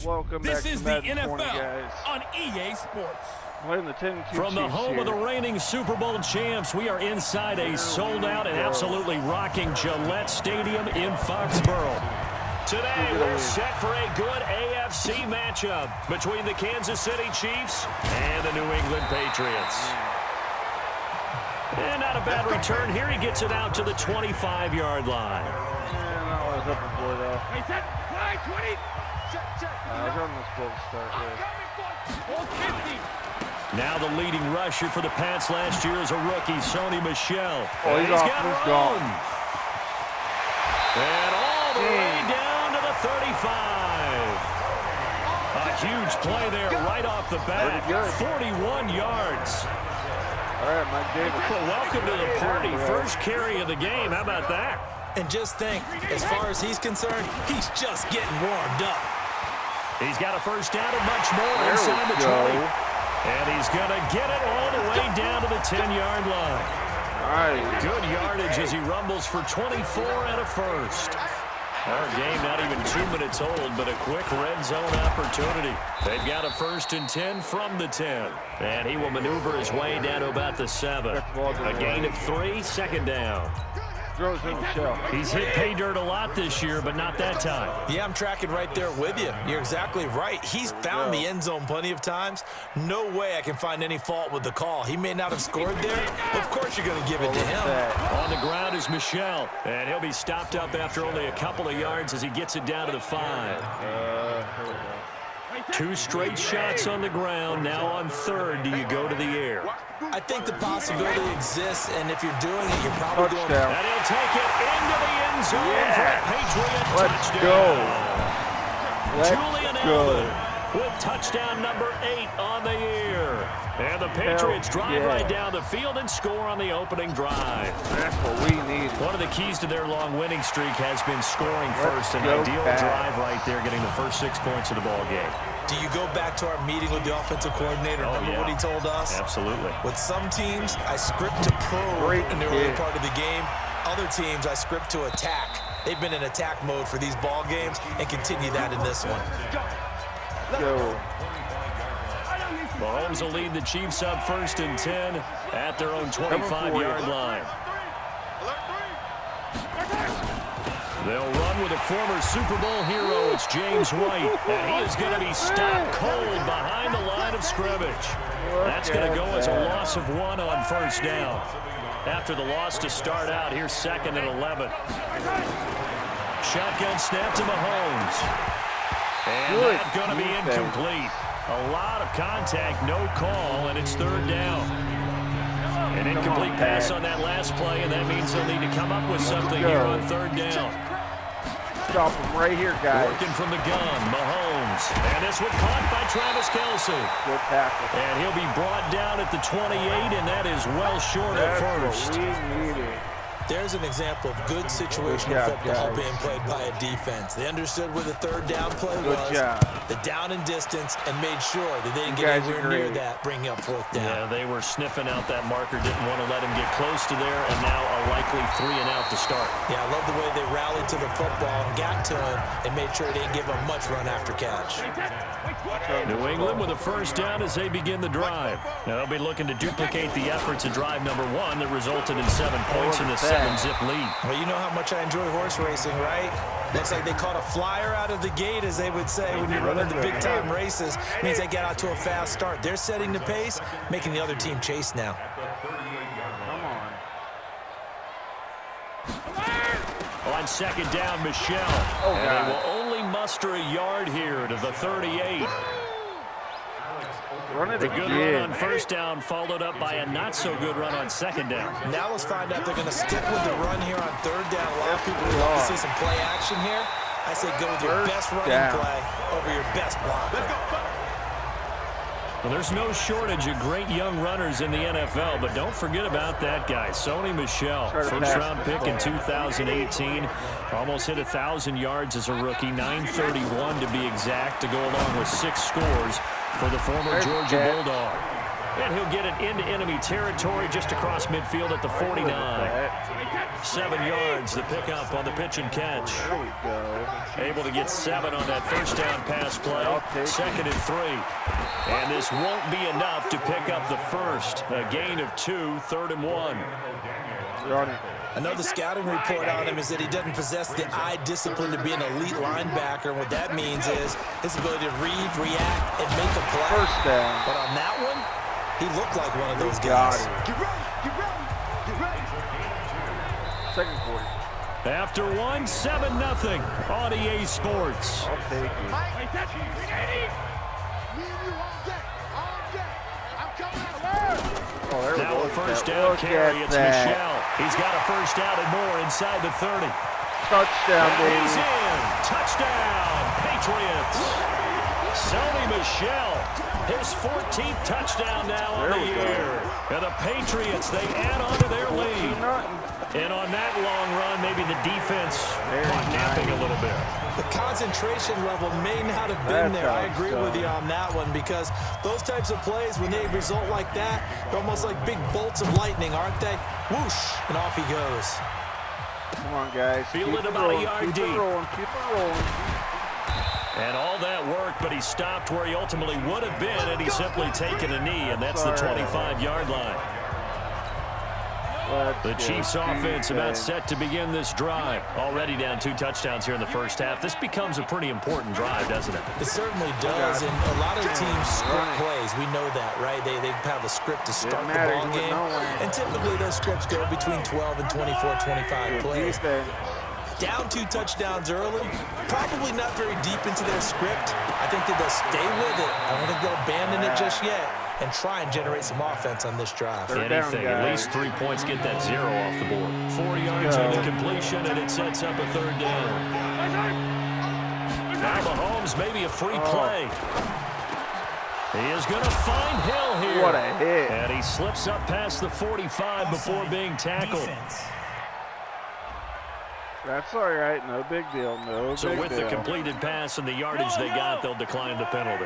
Welcome back This is to the Madden 20, NFL guys. on EA Sports. Playing the 10-2 From the home of the reigning Super Bowl champs, we are inside a sold-out and absolutely rocking Gillette Stadium in Foxborough. Today, we're set for a good AFC matchup between the Kansas City Chiefs and the New England Patriots. And not a bad return here. He gets it out to the 25-yard line. That was up before, though. Hey, set, line, 20. I was on this goal to start with. Now the leading rusher for the Pats last year is a rookie, Sony Michel. Oh, he's off. got He's room. gone. And all the way down to the 35. A huge play there right off the bat. 41 yards. All right, Mike Davis. Well, welcome to the party. First carry of the game. How about that? And just think, as far as he's concerned, he's just getting warmed up. He's got a first down and much more inside the 20. And he's going to get it all the way down to the 10-yard line. Nice. Good yardage as he rumbles for 24 and a first. Our game not even 2 minutes old, but a quick red zone opportunity. They've got a 1st and 10 from the 10. And he will maneuver his way down to about the 7. A gain of 3, second down. Throws in Michel. He's hit pay dirt a lot this year, but not that time. Yeah, I'm tracking right there with you. You're exactly right. He's found the end zone plenty of times. No way I can find any fault with the call. He may not have scored there. Of course you're going to give it to him. On the ground is Michel, and he'll be stopped up after only a couple of yards as he gets it down to the 5. Here we go. 2 straight shots on the ground. Now on 3rd, do you go to the air? I think the possibility exists, and if you're doing it, you're probably doing it. And he'll take it into the end zone for a Patriot touchdown. Julian Edelman with touchdown number 8 on the year. And the Patriots drive right down the field and score on the opening drive. That's what we need. One of the keys to their long winning streak has been scoring first. An ideal drive right there, getting the first 6 points of the ball game. Do you go back to our meeting with the offensive coordinator? Remember what he told us? Absolutely. With some teams, I script to probe in the early part of the game. Other teams, I script to attack. They've been in attack mode for these ball games and continue that in this one. Mahomes will lead the Chiefs up 1st and 10 at their own 25-yard line. They'll run with a former Super Bowl hero. It's James White, and he is going to be stopped cold behind the line of scrimmage. That's going to go as a loss of 1 on 1st down. After the loss to start out, here's 2nd and 11. Shotgun snap to Mahomes. And that's going to be incomplete. A lot of contact, no call, and it's 3rd down. An incomplete pass on that last play, and that means they'll need to come up with something here on 3rd down. Stop him right here, guys. Working from the gun, Mahomes. And this one caught by Travis Kelce. Good tackle. And he'll be brought down at the 28, and that is well short of first. What we needed. There's an example of good situational football being played by a defense. They understood where the 3rd down play was, the down and distance, and made sure that they didn't get anywhere near that, bringing up 4th down. Yeah, they were sniffing out that marker, didn't want to let him get close to there, and now a likely 3 and out to start. Yeah, I love the way they rallied to the football and got to him and made sure they didn't give him much run after catch. New England with a 1st down as they begin the drive. Now they'll be looking to duplicate the efforts of drive number 1 that resulted in 7 points in the 7-zip lead. Well, you know how much I enjoy horse racing, right? Looks like they caught a flyer out of the gate, as they would say when you're running the big-time races. Means they get out to a fast start. They're setting the pace, making the other team chase now. Come on. On 2nd down, Michel. And they will only muster a yard here to the 38. The good run on 1st down followed up by a not-so-good run on 2nd down. Now let's find out if they're going to stick with the run here on 3rd down. A lot of people would love to see some play action here. I say go with your best running play over your best blocker. Well, there's no shortage of great young runners in the NFL, but don't forget about that guy, Sony Michel. First-round pick in 2018. Almost hit 1,000 yards as a rookie, 931 to be exact, to go along with 6 scores for the former Georgia Bulldog. And he'll get it into enemy territory just across midfield at the 49. 7 yards, the pickup on the pitch and catch. There we go. Able to get 7 on that first down pass play. 2nd and 3. And this won't be enough to pick up the first. A gain of 2, 3rd and 1. Another scouting report on him is that he doesn't possess the eye discipline to be an elite linebacker. And what that means is his ability to read, react, and make a play. First down. But on that one, he looked like one of those guys. Get ready, get ready, get ready. Second quarter. After 1, 7-0 on EA Sports. I'll take it. Oh, there we Now go. a first down carry. It's Michel. He's got a first down and more inside the 30. Touchdown, And he's baby. in. Touchdown, Patriots. Sony Michel, his 14th touchdown now on the year. And the Patriots, they add on to their lead. And on that long run, maybe the defense caught napping a little bit. The concentration level may not have been there. I agree with you on that one because those types of plays, when they result like that, they're almost like big bolts of lightning, aren't they? Whoosh, and off he goes. Come on, guys. Feel it about a yard deep. Keep it rolling, keep it rolling. And all that work, but he stopped where he ultimately would have been, and he's simply taken a knee, and that's the 25-yard line. The Chiefs offense about set to begin this drive. Already down 2 touchdowns here in the first half. This becomes a pretty important drive, doesn't it? It certainly does, and a lot of teams script plays. We know that, right? They have a script to start the ball game, and typically those scripts go between 12 and 24, 25 plays. Down 2 touchdowns early, probably not very deep into their script. I think that they'll stay with it. I don't think they'll abandon it just yet and try and generate some offense on this drive. Anything, at least 3 points, get that 0 off the board. 4 yards on the completion, and it sets up a 3rd down. Now Mahomes, maybe a free play. He is going to find Hill here. What a hit. And he slips up past the 45 before being tackled. That's all right. No big deal. No So big with deal. the completed pass and the yardage they got, they'll decline the penalty.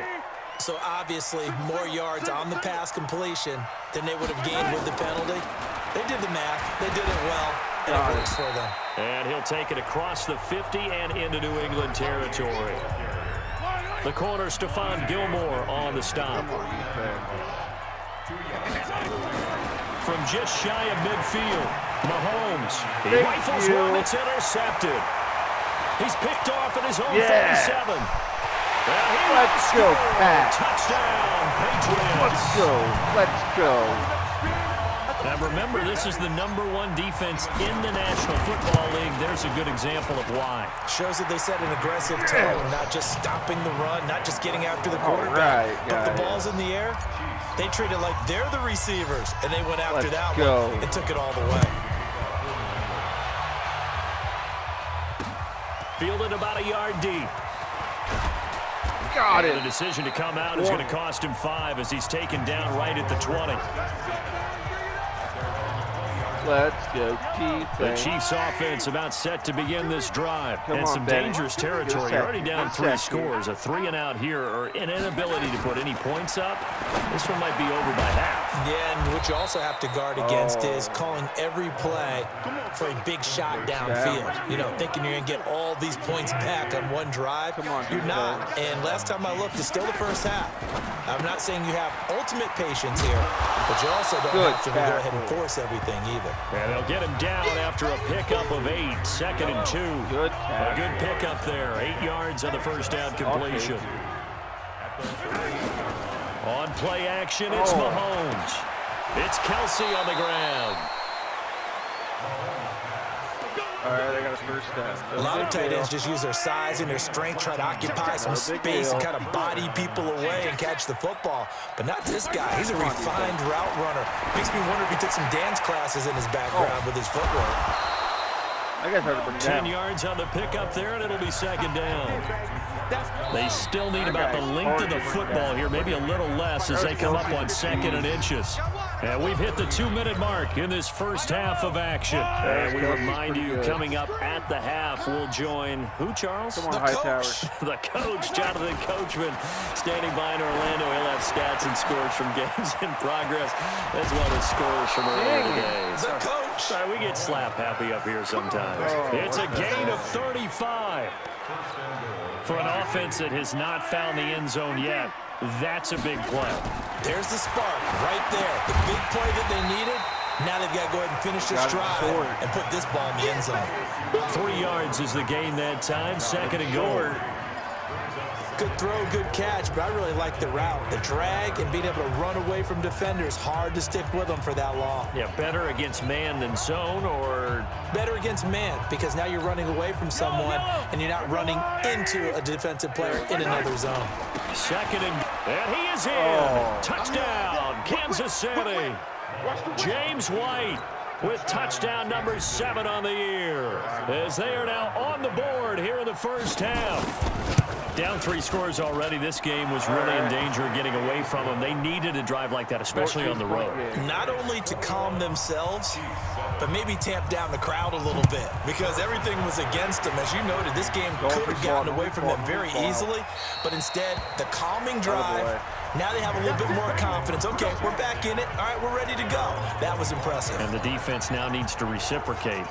So obviously more yards on the pass completion than they would have gained with the penalty. They did the math. They did it well, and it works for them. And he'll take it across the 50 and into New England territory. The corner, Stephon Gilmore on the stop. From just shy of midfield, Mahomes. He rifles one that's intercepted. He's picked off at his own 37. Let's go, Pat. Touchdown, Patriots. Let's go. Let's go. Now remember, this is the #1 defense in the National Football League. There's a good example of why. Shows that they set an aggressive tone, not just stopping the run, not just getting after the quarterback. But the ball's in the air, they treat it like they're the receivers, and they went after that one and took it all the way. Fielded about a yard deep. Got it. The decision to come out is going to cost him 5 as he's taken down right at the 20. Let's go, Chiefs. The Chiefs offense about set to begin this drive. And some dangerous territory. You're already down 3 scores. A 3 and out here, or an inability to put any points up. This one might be over by half. Yeah, and what you also have to guard against is calling every play for a big shot downfield. You know, thinking you're going to get all these points back on one drive. You're not. And last time I looked, it's still the first half. I'm not saying you have ultimate patience here, but you also don't have to go ahead and force everything either. And they'll get him down after a pickup of 8. 2nd and 2. A good pickup there. 8 yards on the first down completion. On play action, it's Mahomes. It's Kelsey on the ground. All right, I got a first down. A lot of tight ends just use their size and their strength, try to occupy some space and kind of body people away and catch the football. But not this guy. He's a refined route runner. Makes me wonder if he took some dance classes in his background with his footwork. I guess I 10 yards on the pickup there, and it'll be 2nd down. They still need about the length of the football here, maybe a little less as they come up on 2nd and inches. And we've hit the 2-minute mark in this first half of action. And we remind you, coming up at the half, we'll join who, Charles? Come on, Hightower. The coach, Jonathan Coachman, standing by in Orlando. He'll have stats and scores from games in progress, as well as scores from earlier today. The coach. Sorry, we get slap happy up here sometimes. It's a gain of 35. For an offense that has not found the end zone yet, that's a big play. There's the spark right there. The big play that they needed. Now they've got to go ahead and finish this drive and put this ball in the end zone. 3 yards is the gain that time. 2nd and goal. Good throw, good catch, but I really like the route. The drag and being able to run away from defenders, hard to stick with them for that long. Yeah, better against man than zone, or? Better against man, because now you're running away from someone and you're not running into a defensive player in another zone. 2nd and he is in. Touchdown, Kansas City. James White with touchdown number 7 on the year, as they are now on the board here in the first half. Down 3 scores already. This game was really in danger of getting away from them. They needed a drive like that, especially on the road. Not only to calm themselves, but maybe tamp down the crowd a little bit, because everything was against them. As you noted, this game could have gotten away from them very easily, but instead, the calming drive, now they have a little bit more confidence. Okay, we're back in it. All right, we're ready to go. That was impressive. And the defense now needs to reciprocate.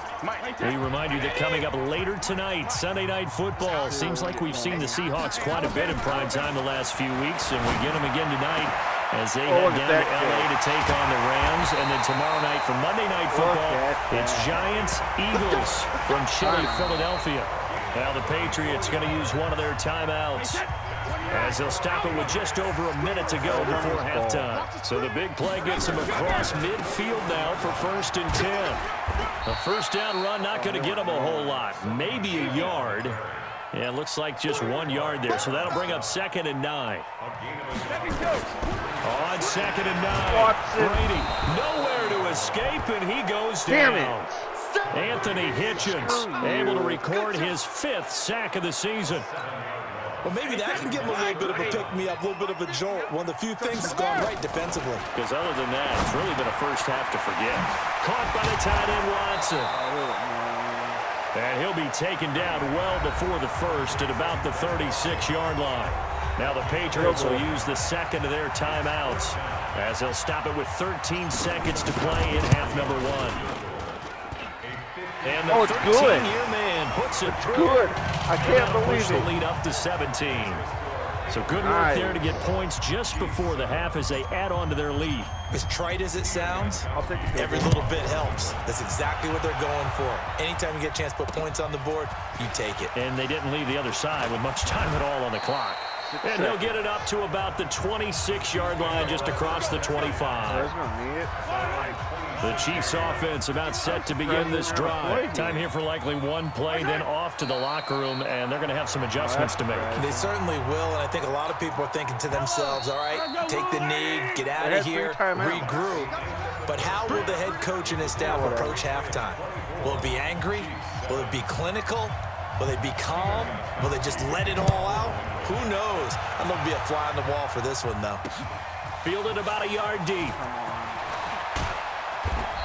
We remind you that coming up later tonight, Sunday Night Football. Seems like we've seen the Seahawks quite a bit in prime time the last few weeks, and we get them again tonight as they head down to L.A. to take on the Rams. And then tomorrow night for Monday Night Football, it's Giants-Eagles from chilly Philadelphia. Now the Patriots going to use one of their timeouts, as they'll stop it with just over a minute to go before halftime. So the big play gets them across midfield now for 1st and 10. A first down run not going to get them a whole lot. Maybe a yard. Yeah, it looks like just 1 yard there. So that'll bring up 2nd and 9. On 2nd and 9. Brady nowhere to escape, and he goes down. Anthony Hitchens able to record his 5th sack of the season. Well, maybe that can give him a little bit of a pick-me-up, a little bit of a jolt. One of the few things that's gone right defensively. Because other than that, it's really been a first half to forget. Caught by the tight end Watson. And he'll be taken down well before the first at about the 36-yard line. Now the Patriots will use the 2nd of their timeouts, as they'll stop it with 13 seconds to play in half number 1. And the 13-year man puts it through. Good. I can't believe push it. The lead up to 17. So good work there to get points just before the half as they add on to their lead. As trite as it sounds, I'll take it. every little bit helps. That's exactly what they're going for. Anytime you get a chance to put points on the board, you take it. And they didn't leave the other side with much time at all on the clock. And he'll get it up to about the 26-yard line, just across the 25. There's no need. The Chiefs offense about set to begin this drive. Time here for likely 1 play, then off to the locker room, and they're going to have some adjustments to make. They certainly will, and I think a lot of people are thinking to themselves, all right, take the knee, get out of here, regroup. But how will the head coach and his staff approach halftime? Will it be angry? Will it be clinical? Will they be calm? Will they just let it all out? Who knows? I'd love to be a fly on the wall for this one, though. Fielded about a yard deep.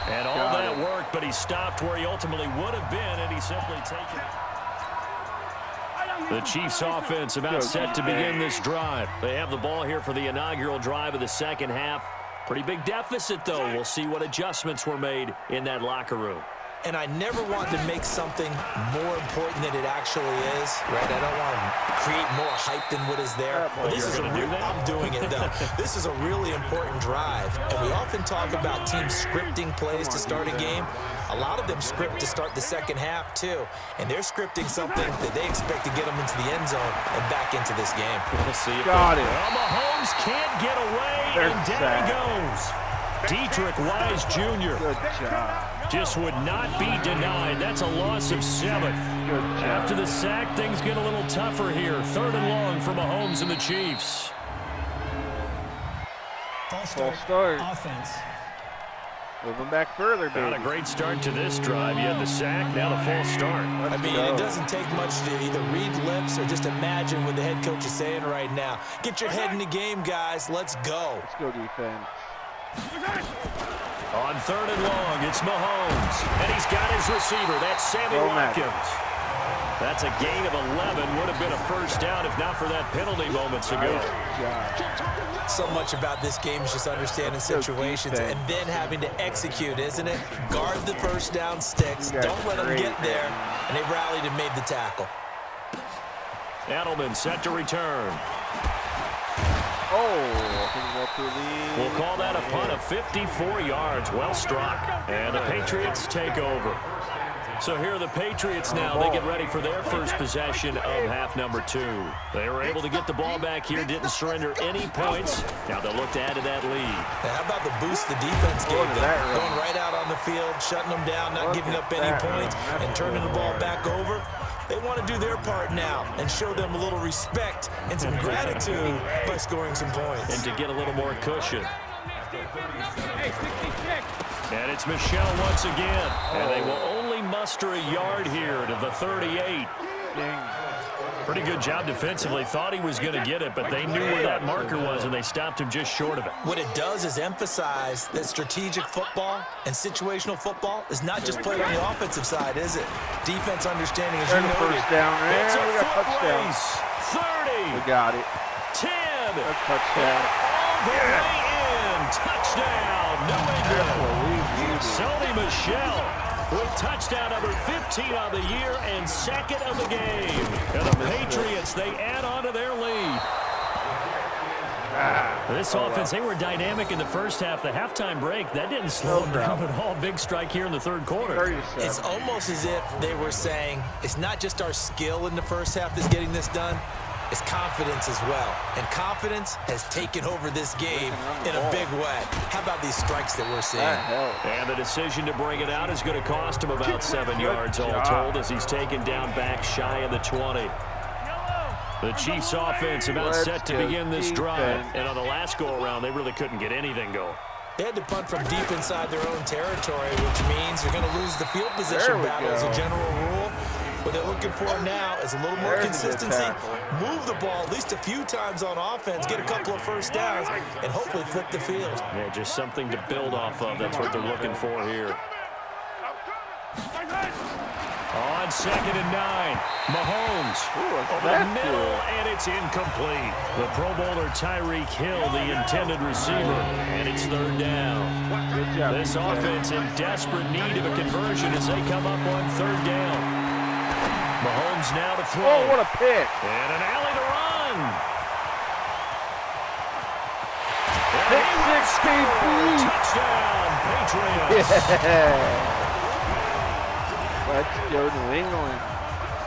And all that work, but he stopped where he ultimately would have been, and he simply taken it. The Chiefs offense about set to begin this drive. They have the ball here for the inaugural drive of the second half. Pretty big deficit, though. We'll see what adjustments were made in that locker room. And I never want to make something more important than it actually is, right? I don't want to create more hype than what is there. But this is a real, I'm doing it, though. This is a really important drive. And we often talk about teams scripting plays to start a game. A lot of them script to start the second half, too. And they're scripting something that they expect to get them into the end zone and back into this game. We'll see if Got it. Well, Mahomes can't get away, and down he goes. Dietrich Wise Jr. Good job. Just would not be denied. That's a loss of 7. After the sack, things get a little tougher here. 3rd and long for Mahomes and the Chiefs. False start. Offense. Moving back further, baby. Not a great start to this drive. You had the sack, now the false start. I mean, it doesn't take much to either read lips or just imagine what the head coach is saying right now. Get your head in the game, guys. Let's go. Let's go defense. On 3rd and long, it's Mahomes. And he's got his receiver. That's Sammy Watkins. That's a gain of 11. Would have been a first down if not for that penalty moments ago. So much about this game is just understanding situations and then having to execute, isn't it? Guard the first down sticks. Don't let them get there. And they rallied and made the tackle. Edelman set to return. We'll call that a punt of 54 yards. Well struck. And the Patriots take over. So here are the Patriots now. They get ready for their first possession of half number 2. They were able to get the ball back here, didn't surrender any points. Now they'll look to add to that lead. Now how about the boost the defense gave them? Going right out on the field, shutting them down, not giving up any points, and turning the ball back over. They want to do their part now and show them a little respect and some gratitude by scoring some points. And to get a little more cushion. And it's Michel once again. And they will only muster a yard here to the 38. Pretty good job defensively. Thought he was going to get it, but they knew where that marker was, and they stopped him just short of it. What it does is emphasize that strategic football and situational football is not just played on the offensive side, is it? Defense understanding, as you noted. First down. It's a we got foot touchdown. Race. 30. We got it. 10. A touchdown. All the way in. Touchdown. New England. Sony Michel with touchdown number 15 on the year and second of the game. And the Patriots, they add on to their lead. This offense, they were dynamic in the first half. The halftime break, that didn't slow them down at all. Big strike here in the third quarter. It's almost as if they were saying, it's not just our skill in the first half that's getting this done. It's confidence as well. And confidence has taken over this game in a big way. How about these strikes that we're seeing? And the decision to bring it out is going to cost him about 7 yards all told as he's taken down back shy of the 20. The Chiefs offense about set to begin this drive. And on the last go-around, they really couldn't get anything going. They had to punt from deep inside their own territory, which means they're going to lose the field position battle as a general rule. What they're looking for now is a little more consistency. Move the ball at least a few times on offense, get a couple of first downs, and hopefully flip the field. Yeah, just something to build off of. That's what they're looking for here. On 2nd and 9, Mahomes over the middle, and it's incomplete. The Pro Bowler Tyreek Hill, the intended receiver, and it's 3rd down. This offense in desperate need of a conversion as they come up on 3rd down. Mahomes now to throw. Oh, what a pick. And an alley to run. Pick 6, baby. Touchdown, Patriots. Yeah. Let's go New England.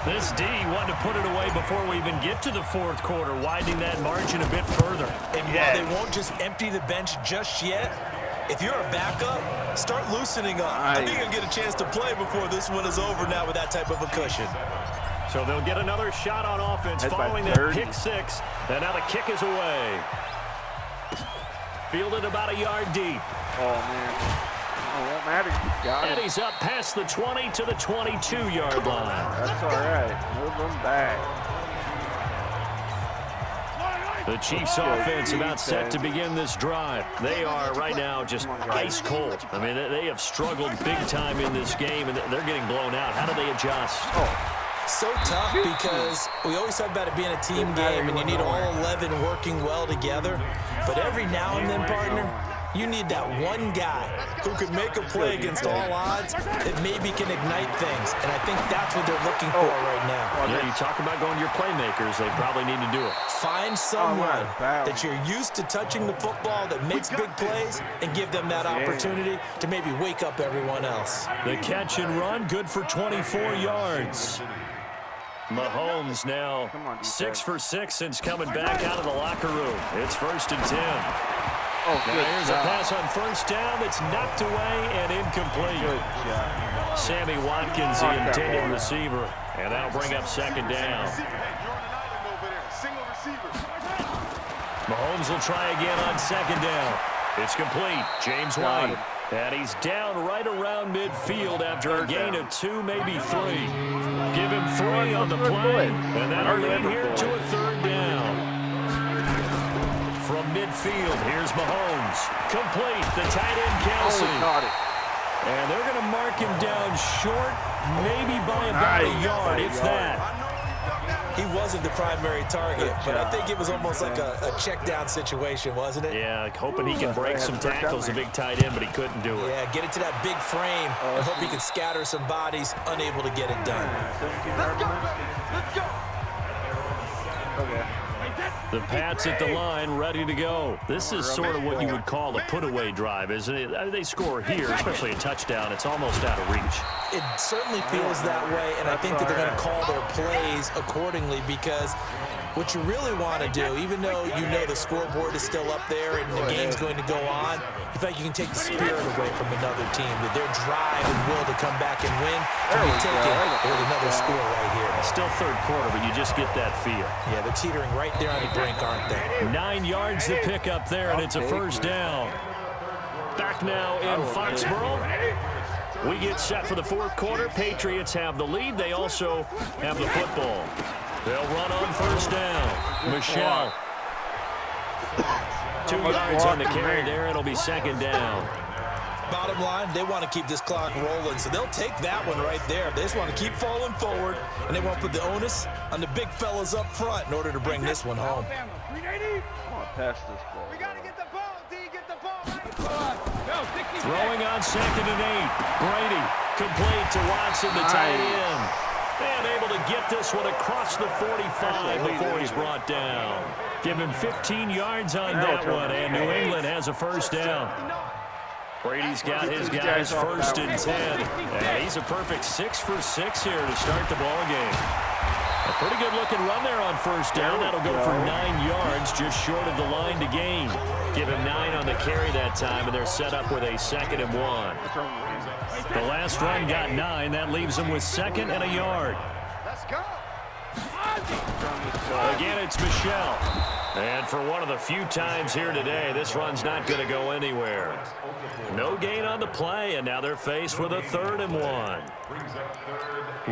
This D wanted to put it away before we even get to the 4th quarter, widening that margin a bit further. And while they won't just empty the bench just yet, if you're a backup, start loosening up. I think you'll get a chance to play before this one is over now with that type of a cushion. So they'll get another shot on offense following that pick 6. And now the kick is away. Fielded about a yard deep. Oh, man. Oh, that matters. Got and it. he's up past the 20 to the 22-yard line. That's all right. Move them back. The Chiefs offense about set to begin this drive. They are right now just ice cold. I mean, they have struggled big time in this game, and they're getting blown out. How do they adjust? So tough because we always talk about it being a team game, and you need all 11 working well together. But every now and then, partner, you need that one guy who can make a play against all odds that maybe can ignite things. And I think that's what they're looking for right now. Yeah, you talk about going to your playmakers. They probably need to do it. Find someone that you're used to touching the football that makes big plays and give them that opportunity to maybe wake up everyone else. The catch and run, good for 24 yards. Mahomes now 6 for 6 since coming back out of the locker room. It's 1st and 10. Oh, now here's a pass on 1st down that's knocked away and incomplete. Sammy Watkins, the intended receiver, and that'll bring up 2nd down. Mahomes will try again on 2nd down. It's complete. James White. And he's down right around midfield after a gain of 2, maybe 3. Give him 3 on the play, and that'll lead here to a 3rd down. From midfield, here's Mahomes. Complete, the tight end Kelsey. And they're going to mark him down short, maybe by about a yard, if that. He wasn't the primary target, but I think it was almost like a check-down situation, wasn't it? Yeah, hoping he can break some tackles, a big tight end, but he couldn't do it. Yeah, get it to that big frame and hope he can scatter some bodies, unable to get it done. Let's go. Okay. The Pats at the line, ready to go. This is sort of what you would call a put-away drive, isn't it? They score here, especially a touchdown. It's almost out of reach. It certainly feels that way, and I think that they're going to call their plays accordingly because what you really want to do, even though you know the scoreboard is still up there and the game's going to go on, in fact, you can take the spirit away from another team, that their drive and will to come back and win can be taken with another score right here. Still 3rd quarter, but you just get that feel. Yeah, they're teetering right there on the brink, aren't they? 9 yards to pick up there, and it's a 1st down. Back now in Foxborough. We get set for the 4th quarter. Patriots have the lead. They also have the football. They'll run on 1st down. Michel. 2 yards on the carry there. It'll be 2nd down. Bottom line, they want to keep this clock rolling, so they'll take that one right there. They just want to keep falling forward, and they want to put the onus on the big fellas up front in order to bring this one home. Pass this ball. We got to get the ball, D. Get the ball. Throwing on 2nd and 8. Brady complete to Watson, the tight end. And able to get this one across the 45 before he's brought down. Give him 15 yards on that one, and New England has a 1st down. Brady's got his guys 1st and 10. And he's a perfect 6 for 6 here to start the ball game. A pretty good-looking run there on 1st down. That'll go for 9 yards, just short of the line to gain. Give him 9 on the carry that time, and they're set up with a 2nd and 1. The last run got 9. That leaves them with 2nd and a yard. Let's go. Again, it's Michel. And for one of the few times here today, this run's not going to go anywhere. No gain on the play, and now they're faced with a 3rd and 1.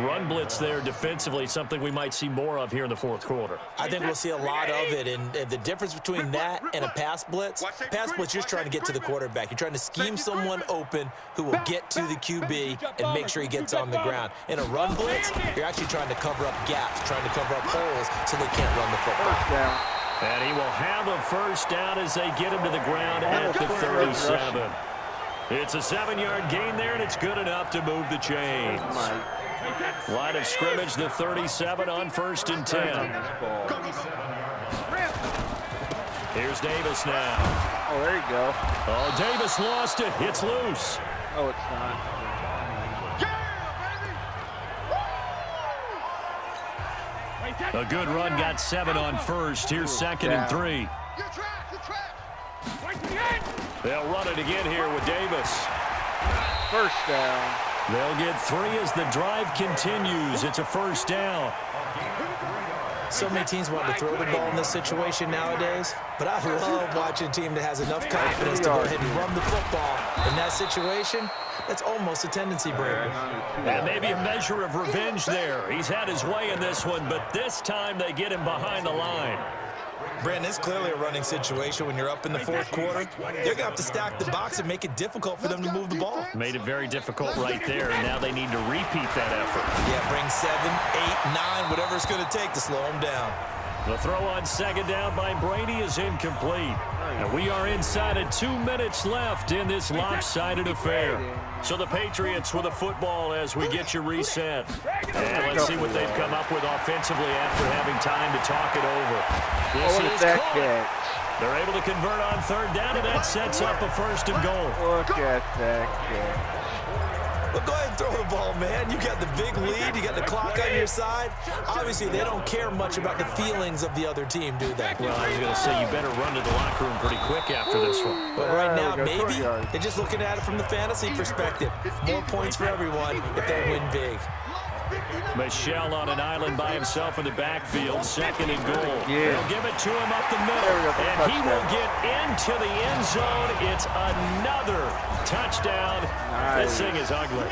Run blitz there defensively, something we might see more of here in the 4th quarter. I think we'll see a lot of it, and the difference between that and a pass blitz, you're just trying to get to the quarterback. You're trying to scheme someone open who will get to the QB and make sure he gets on the ground. In a run blitz, you're actually trying to cover up gaps, trying to cover up holes so they can't run the football. And he will have a 1st down as they get him to the ground at the 37. It's a 7-yard gain there, and it's good enough to move the chains. Line of scrimmage, the 37 on 1st and 10. Here's Davis now. Oh, there you go. Oh, Davis lost it. It's loose. Oh, it's not. A good run, got 7 on 1st. Here's 2nd and 3. They'll run it again here with Davis. 1st down. They'll get 3 as the drive continues. It's a 1st down. So many teams want to throw the ball in this situation nowadays, but I love watching a team that has enough confidence to go ahead and run the football. In that situation, that's almost a tendency breaker. And maybe a measure of revenge there. He's had his way in this one, but this time they get him behind the line. Brandon, it's clearly a running situation when you're up in the 4th quarter. They're going to have to stack the box and make it difficult for them to move the ball. Made it very difficult right there, and now they need to repeat that effort. Yeah, bring 7, 8, 9, whatever it's going to take to slow them down. The throw on 2nd down by Brady is incomplete. And we are inside of 2 minutes left in this lopsided affair. So the Patriots with a football as we get you reset. And let's see what they've come up with offensively after having time to talk it over. This is that caught. They're able to convert on 3rd down, and that sets up a 1st and goal. Look at that catch. Well, go ahead and throw the ball, man. You got the big lead. You got the clock on your side. Obviously, they don't care much about the feelings of the other team, do they? Well, I was going to say, you better run to the locker room pretty quick after this one. But right now, maybe they're just looking at it from the fantasy perspective. More points for everyone if they win big. Michel on an island by himself in the backfield, second and goal. Yeah. They'll give it to him up the middle, and he will get into the end zone. It's another touchdown. Nice. This thing is ugly.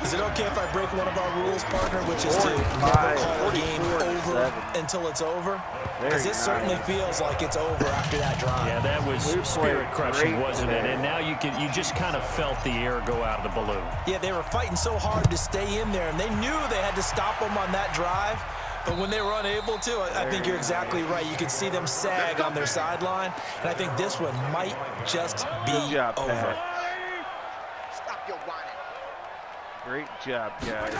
Is it okay if I break one of our rules, partner, which is to never call a game over until it's over? Because this certainly feels like it's over after that drive. Yeah, that was spirit-crushing, wasn't it? And now you just kind of felt the air go out of the balloon. Yeah, they were fighting so hard to stay in there, and they knew they had to stop them on that drive. But when they were unable to, I think you're exactly right. You could see them sag on their sideline, and I think this one might just be over. Great job, guys.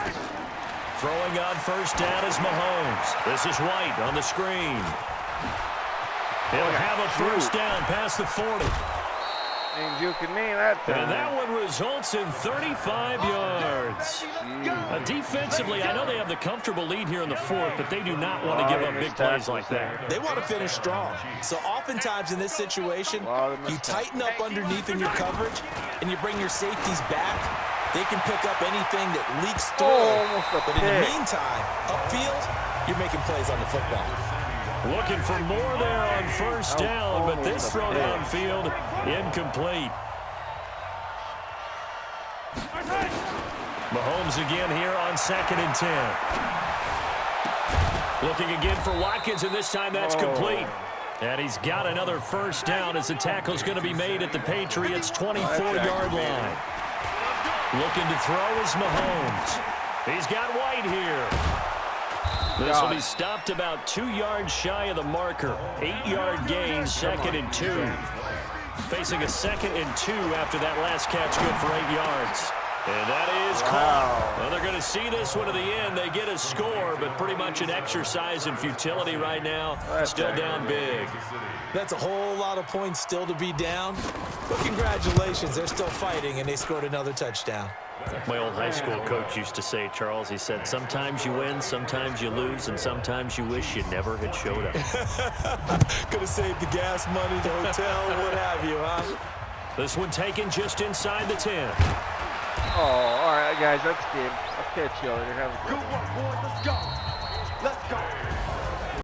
Throwing on first down is Mahomes. This is White on the screen. He'll have a first down past the 40. Ain't juking me that time. And that one results in 35 yards. Defensively, I know they have the comfortable lead here in the fourth, but they do not want to give up big plays like that. They want to finish strong. So oftentimes in this situation, you tighten up underneath in your coverage, and you bring your safeties back. They can pick up anything that leaks through. But in the meantime, upfield, you're making plays on the football. Looking for more there on first down, but this throw downfield incomplete. Mahomes again here on 2nd and 10. Looking again for Watkins, and this time that's complete. And he's got another first down as the tackle's going to be made at the Patriots' 24-yard line. Looking to throw is Mahomes. He's got White here. This will be stopped about 2 yards shy of the marker. 8-yard gain, 2nd and 2. Facing a 2nd and 2 after that last catch, good for 8 yards. And that is caught. Well, they're going to see this one to the end. They get a score, but pretty much an exercise in futility right now. Still down big. That's a whole lot of points still to be down. But congratulations, they're still fighting, and they scored another touchdown. My old high school coach used to say, Charles, he said, sometimes you win, sometimes you lose, and sometimes you wish you never had showed up. Could have saved the gas money, the hotel, what have you, huh? This one taken just inside the 10. Oh, all right, guys, that's good. I'll catch you later. Have a good one, boys. Let's go. Let's go.